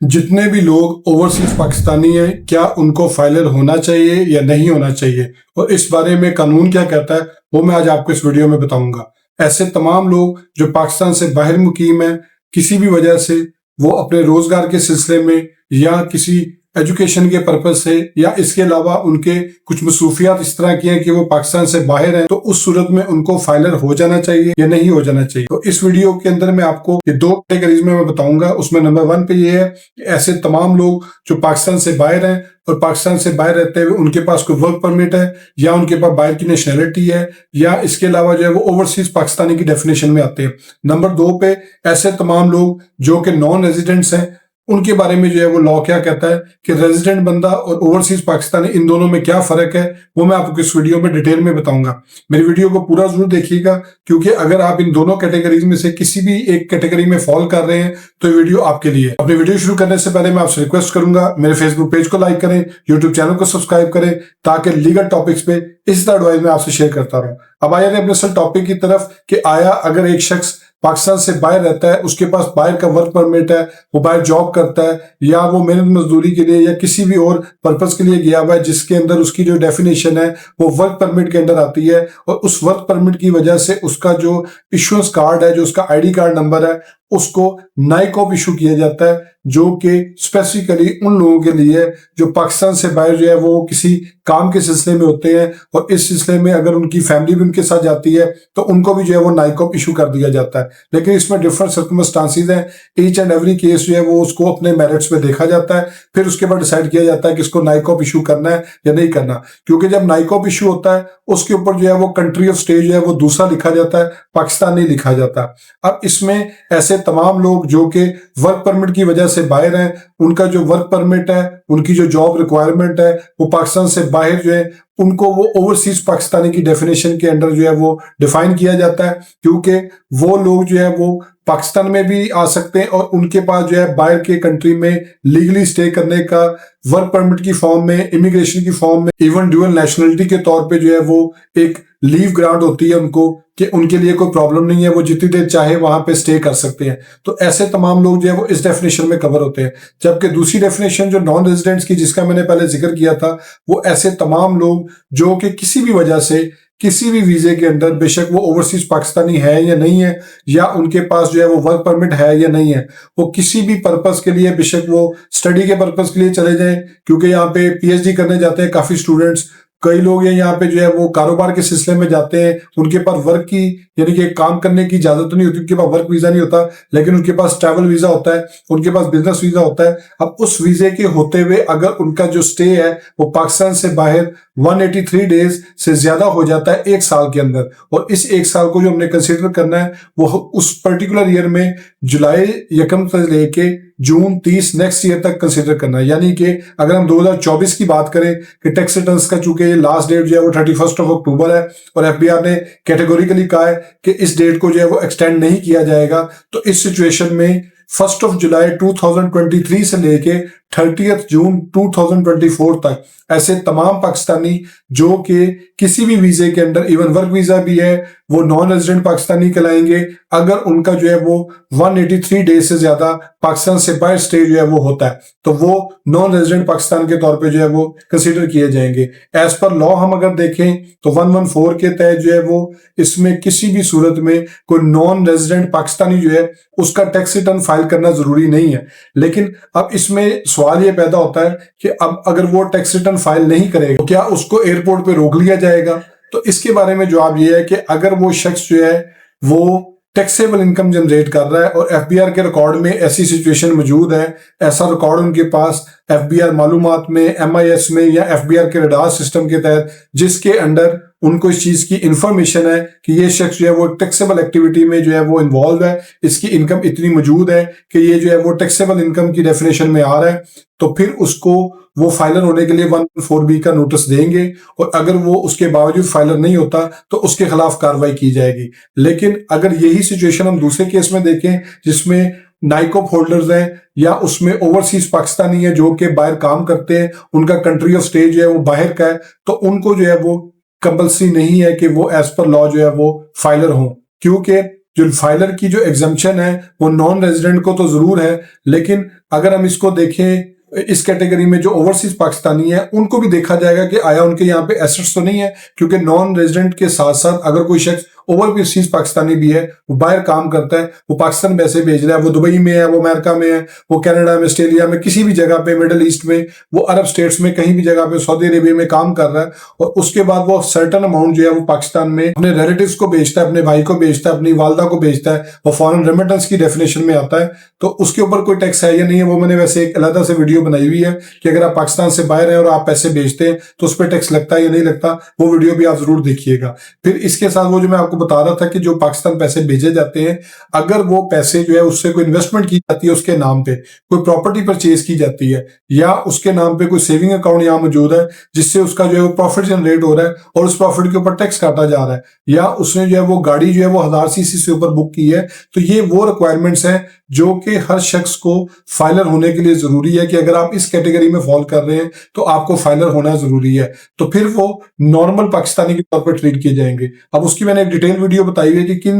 जितने भी लोग ओवरसीज पाकिस्तानी हैं, क्या उनको फाइलर होना चाहिए या नहीं होना चाहिए, और इस बारे में कानून क्या कहता है, वो मैं आज आपको इस वीडियो में बताऊंगा। ऐसे तमाम लोग जो पाकिस्तान से बाहर मुकीम हैं, किसी भी वजह से वो अपने रोजगार के सिलसिले में या किसी एजुकेशन के पर्पज से या इसके अलावा उनके कुछ मसरूफियात इस तरह की हैं कि वो पाकिस्तान से बाहर हैं, तो उस सूरत में उनको फाइलर हो जाना चाहिए या नहीं हो जाना चाहिए। तो इस वीडियो के अंदर मैं आपको ये दो कैटेगरीज में मैं बताऊंगा। उसमें नंबर 1 पे ये है कि ऐसे तमाम लोग जो पाकिस्तान से बाहर हैं और पाकिस्तान से बाहर रहते हुए उनके पास कोई वर्क परमिट है या उनके पास बाहर की नेशनैलिटी है या इसके अलावा जो है वो ओवरसीज पाकिस्तानी की डेफिनेशन में आते हैं। नंबर 2 पे ऐसे तमाम लोग जो कि नॉन रेजिडेंट्स हैं, उनके बारे में जो है वो लॉ क्या कहता है कि रेजिडेंट बंदा और ओवरसीज पाकिस्तानी इन दोनों में क्या फर्क है, वो मैं आपको इस वीडियो में डिटेल में बताऊंगा। मेरी वीडियो को पूरा जरूर देखिएगा, क्योंकि अगर आप इन दोनों कैटेगरीज में से किसी भी एक कैटेगरी में फॉल कर रहे हैं तो ये वीडियो आपके लिए। अपनी वीडियो शुरू करने से पहले मैं आपसे रिक्वेस्ट करूंगा, मेरे फेसबुक पेज को लाइक करें, यूट्यूब चैनल को सब्सक्राइब करें, ताकि लीगल टॉपिक्स पे इस तरह एडवाइस मैं आपसे शेयर करता रहूं। अब आइए अपने असल टॉपिक की तरफ कि आया अगर एक शख्स पाकिस्तान से बाहर रहता है, उसके पास बाहर का वर्क परमिट है, वो बाहर जॉब करता है या वो मेहनत मजदूरी के लिए या किसी भी और पर्पस के लिए गया हुआ है जिसके अंदर उसकी जो डेफिनेशन है वो वर्क परमिट के अंदर आती है, और उस वर्क परमिट की वजह से उसका जो इश्यूएंस कार्ड है, जो उसका आईडी कार्ड नंबर है, उसको नाइकॉप इशू किया जाता है, जो कि स्पेसिफिकली उन लोगों के लिए जो पाकिस्तान से बाहर जो है वो किसी काम के सिलसिले में होते हैं, और इस सिलसिले में अगर उनकी फैमिली भी उनके साथ जाती है तो उनको भी जो है वो नाइकॉप इशू कर दिया जाता है। लेकिन इसमें डिफरेंट सर्कमस्टांसिस हैं, ईच एंड एवरी केस जो है वो उसको अपने मेरिट्स में देखा जाता है, फिर उसके बाद डिसाइड किया जाता है कि इसको नाइकॉप इशू करना है या नहीं करना। क्योंकि जब नाइकॉप इशू होता है उसके ऊपर जो है वो कंट्री ऑफ स्टे जो है वो दूसरा लिखा जाता है, पाकिस्तान नहीं लिखा जाता। अब इसमें ऐसे तमाम लोग जो कि वर्क परमिट की वजह से बाहर हैं, उनका जो वर्क परमिट है, उनकी जो जॉब रिक्वायरमेंट है, वो पाकिस्तान से बाहर जो है उनको वो ओवरसीज पाकिस्तानी की डेफिनेशन के अंडर जो है वो डिफाइन किया जाता है, क्योंकि वो लोग जो है वो पाकिस्तान में भी आ सकते हैं और उनके पास जो है बाहर के कंट्री में लीगली स्टे करने का वर्क परमिट की फॉर्म में, इमिग्रेशन की फॉर्म में, इवन ड्यूअल नेशनलिटी के तौर पे जो है वो एक लीव ग्रांट होती है उनको कि उनके लिए कोई प्रॉब्लम नहीं है, वो जितनी देर चाहे वहां पे स्टे कर सकते हैं। तो ऐसे तमाम लोग जो है वो इस डेफिनेशन में कवर होते हैं। जबकि दूसरी डेफिनेशन जो नॉन रेजिडेंट्स की, जिसका मैंने पहले जिक्र किया था, वो ऐसे तमाम लोग जो कि किसी भी वजह से किसी भी वीजे के अंदर, बेशक वो ओवरसीज पाकिस्तानी है या नहीं है, या उनके पास जो है वो वर्क परमिट है या नहीं है, वो किसी भी पर्पस के लिए, बेशक वो स्टडी के पर्पस के लिए चले जाएं, क्योंकि यहाँ पे पीएचडी करने जाते हैं काफी स्टूडेंट्स, कई लोग हैं यहाँ पे जो है वो कारोबार के सिलसिले में जाते हैं, उनके पास वर्क की यानी कि काम करने की इजाजत तो नहीं होती, उनके पास वर्क वीजा नहीं होता, लेकिन उनके पास ट्रैवल वीजा होता है, उनके पास बिजनेस वीजा होता है। अब उस वीजे के होते हुए अगर उनका जो स्टे है वो पाकिस्तान से बाहर 183 डेज से ज्यादा हो जाता है एक साल के अंदर, और इस एक साल को जो हमने कंसिडर करना है वो उस पर्टिकुलर ईयर में जुलाई 1 से लेके जून 30 नेक्स्ट ईयर तक कंसिडर करना है। यानी कि अगर हम 2024 की बात करें कि टैक्स रिटर्न्स का चूंकि ये लास्ट डेट जो है वो 31 अक्टूबर है और एफबीआर ने कैटेगोरिकली कहा है कि इस डेट को जो है वो एक्सटेंड नहीं किया जाएगा, तो इस सिचुएशन में 1 जुलाई 2023 से लेके 30 जून 2024 तक ऐसे तमाम पाकिस्तानी जो कि किसी भी वीजे के अंदर, इवन वर्क वीजा भी है, वो नॉन रेजिडेंट पाकिस्तानी कहलाएंगे अगर उनका जो है वो 183 डेज से ज्यादा पाकिस्तान से बाहर स्टे जो है वो होता है, तो वो नॉन रेजिडेंट पाकिस्तान के तौर पे जो है वो कंसीडर किए जाएंगे। एज पर लॉ हम अगर देखें तो 114 के तहत जो है वो इसमें किसी भी सूरत में कोई नॉन रेजिडेंट पाकिस्तानी जो है उसका टैक्स रिटर्न फाइल करना जरूरी नहीं है। लेकिन अब इसमें सवाल ये पैदा होता है कि अब अगर वो टैक्स रिटर्न फाइल नहीं करेगा तो क्या उसको एयरपोर्ट पे रोक लिया जाएगा? तो इसके बारे में जवाब ये है कि अगर वो शख्स जो है वो टैक्सेबल इनकम जनरेट कर रहा है और एफबीआर के रिकॉर्ड में ऐसी सिचुएशन मौजूद है, ऐसा रिकॉर्ड उनके पास एफबीआर मालूमात में, एमआईएस में या एफबीआर के रडार सिस्टम के तहत, जिसके अंडर उनको इस चीज की इंफॉर्मेशन है कि ये शख्स जो है वो टैक्सेबल एक्टिविटी में जो है वो इन्वॉल्व है, इसकी इनकम इतनी मौजूद है कि ये जो है वो टैक्सेबल इनकम की डेफिनेशन में आ रहा है, तो फिर उसको वो फाइलर होने के लिए 114B का नोटिस देंगे, और अगर वो उसके बावजूद फाइलर नहीं होता तो उसके खिलाफ कार्रवाई की जाएगी। लेकिन अगर यही सिचुएशन हम दूसरे केस में देखें जिसमें नाइकॉप होल्डर्स हैं या उसमें ओवरसीज पाकिस्तानी है जो कि बाहर काम करते हैं, उनका कंट्री ऑफ स्टे जो है वो बाहर का है, तो उनको जो है वो कंपल्सरी नहीं है कि वो एज पर लॉ जो है वो फाइलर हों, क्योंकि जो फाइलर की जो एग्जम्पशन है वो नॉन रेजिडेंट को तो जरूर है, लेकिन अगर हम इसको देखें इस कैटेगरी में जो ओवरसीज पाकिस्तानी है उनको भी देखा जाएगा कि आया उनके यहाँ पे एसेट्स तो नहीं है, क्योंकि नॉन रेजिडेंट के साथ साथ अगर कोई शख्स ओवरसीज पाकिस्तानी भी है, वो बाहर काम करता है, वो पाकिस्तान पैसे भेज रहा है, वो दुबई में है, वो अमेरिका में है, वो कनाडा में, ऑस्ट्रेलिया में, किसी भी जगह पे, मिडिल ईस्ट में, वो अरब स्टेट्स में, कहीं भी जगह पे, सऊदी अरेबिया में काम कर रहा है, और उसके बाद वो सर्टन अमाउंट जो है वो पाकिस्तान में अपने रिलेटिव्स को भेजता है, अपने भाई को भेजता है, अपनी वालदा को भेजता है, वो फॉरेन रेमिटेंस की डेफिनेशन में आता है, तो उसके ऊपर कोई टैक्स है या नहीं है वो मैंने वैसे एक अलग से वीडियो बनाई हुई है कि अगर आप पाकिस्तान से बाहर हैं और आप पैसे भेजते हैं तो उस पर टैक्स लगता है या नहीं लगता, वो वीडियो भी आप जरूर देखिएगा। फिर इसके साथ वो जो मैं आपको बता रहा था कि जो पाकिस्तान पैसे भेजे जाते हैं, अगर वो पैसे जो है उससे कोई इन्वेस्टमेंट की जाती है, उसके नाम पे कोई प्रॉपर्टी परचेज की जाती है, या उसके नाम पे कोई सेविंग अकाउंट यहाँ मौजूद है जिससे उसका जो है वो प्रॉफिट जनरेट हो रहा है और उस प्रॉफिट के ऊपर टैक्स काटा जा रहा है, या उसने जो है वो गाड़ी जो है वो 1000 सीसी से ऊपर बुक की है, तो ये वो रिक्वायरमेंट्स हैं जो कि हर शख्स को फाइलर होने के लिए जरूरी है कि अगर आप इस कैटेगरी में फॉल कर रहे हैं तो आपको फाइलर होना जरूरी है, तो फिर वो नॉर्मल पाकिस्तानी के तौर पर ट्रीट किए जाएंगे। अब उसकी मैंने एक डिटेल वीडियो बताई है कि किन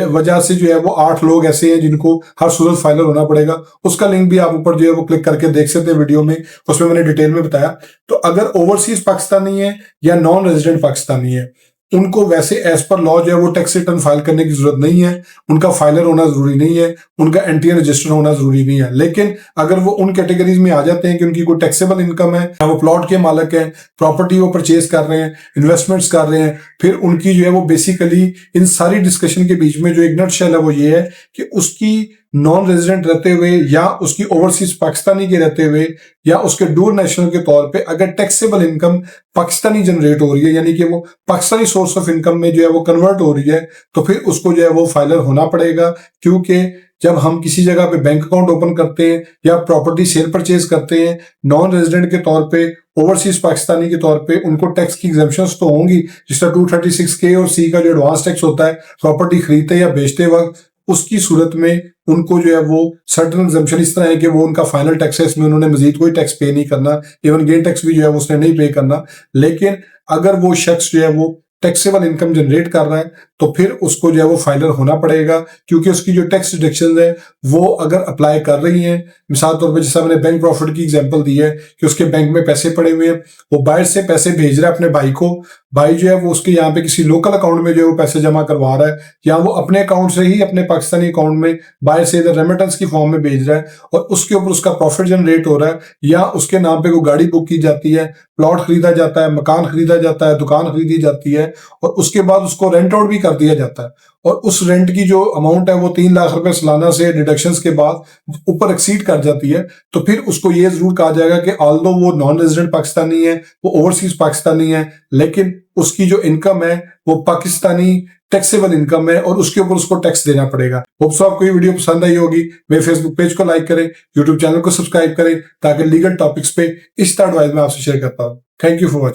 वजह से जो है वो 8 लोग ऐसे हैं जिनको हर सूरत फाइलर होना पड़ेगा, उसका लिंक भी आप ऊपर जो है वो क्लिक करके देख सकते हैं वीडियो में, उसमें मैंने डिटेल में बताया। तो अगर ओवरसीज पाकिस्तानी है या नॉन रेजिडेंट पाकिस्तानी है, उनको वैसे एज पर लॉ जो है वो टैक्स रिटर्न फाइल करने की जरूरत नहीं है, उनका फाइलर होना जरूरी नहीं है, उनका एनटीआर रजिस्टर होना जरूरी नहीं है। लेकिन अगर वो उन कैटेगरीज में आ जाते हैं कि उनकी कोई टैक्सेबल इनकम है, वो प्लॉट के मालिक है, प्रॉपर्टी वो परचेज कर रहे हैं, इन्वेस्टमेंट्स कर रहे हैं, फिर उनकी जो है वो बेसिकली इन सारी डिस्कशन के बीच में जो एक नटशेल है वो ये है कि उसकी नॉन रेजिडेंट रहते हुए या उसकी ओवरसीज पाकिस्तानी के रहते हुए या उसके डूअल नेशनल के तौर पे अगर टैक्सेबल इनकम पाकिस्तानी जनरेट हो रही है, यानी कि वो पाकिस्तानी सोर्स ऑफ इनकम में जो है वो कन्वर्ट हो रही है, तो फिर उसको जो है वो फाइलर होना पड़ेगा। क्योंकि जब हम किसी जगह पे बैंक अकाउंट ओपन करते हैं या प्रॉपर्टी सेल परचेज करते हैं, नॉन रेजिडेंट के तौर पे, ओवरसीज पाकिस्तानी के तौर पे उनको टैक्स की एग्जेम्पशंस तो होंगी, जिस तरह 236K और C का जो एडवांस टैक्स होता है प्रॉपर्टी खरीदते या बेचते वक्त, उसकी सूरत में उनको जो है वो सर्टन एग्जम्पशन इस तरह है कि वो उनका फाइनल टैक्स है, इसमें उन्होंने मजीद कोई टैक्स पे नहीं करना, इवन गेन टैक्स भी जो है उसने नहीं पे करना। लेकिन अगर वो शख्स जो है वो टैक्सेबल इनकम जनरेट कर रहा है तो फिर उसको जो है वो फाइलर होना पड़ेगा, क्योंकि उसकी जो टैक्स डिडक्शन है वो अगर अप्लाई कर रही हैं, मिसाल तौर पर जैसा मैंने बैंक प्रॉफिट की एग्जांपल दी है कि उसके बैंक में पैसे पड़े हुए हैं, वो बाहर से पैसे भेज रहा है अपने भाई को, भाई जो है वो उसके यहाँ पे किसी लोकल अकाउंट में जो है वो पैसे जमा करवा रहा है, या वो अपने अकाउंट से ही अपने पाकिस्तानी अकाउंट में बाहर से इधर रेमिटेंस की फॉर्म में भेज रहा है और उसके ऊपर उसका प्रॉफिट जनरेट हो रहा है, या उसके नाम पे कोई गाड़ी बुक की जाती है, प्लॉट खरीदा जाता है, मकान खरीदा जाता है, दुकान खरीदी जाती है और उसके बाद उसको रेंट आउट भी कर दिया जाता है, और उस रेंट की जो अमाउंट है वो 3 लाख रुपए सालाना से डिडक्शंस के बाद ऊपर एक्सीड कर जाती है, तो फिर उसको ये जरूर कहा जाएगा कि ऑल्दो वो नॉन रेजिडेंट पाकिस्तानी है, वो ओवरसीज पाकिस्तानी है, लेकिन उसकी जो इनकम है वो पाकिस्तानी टैक्सेबल इनकम है और उसके ऊपर उसको टैक्स देना पड़ेगा। होप्स आपको ये वीडियो पसंद आई होगी। मेरे फेसबुक पेज को लाइक करें, यूट्यूब चैनल को सब्सक्राइब करें ताकि लीगल टॉपिक्स पे इस तरह एडवाइस मैं आपसे शेयर करता हूँ। Thank you for watching.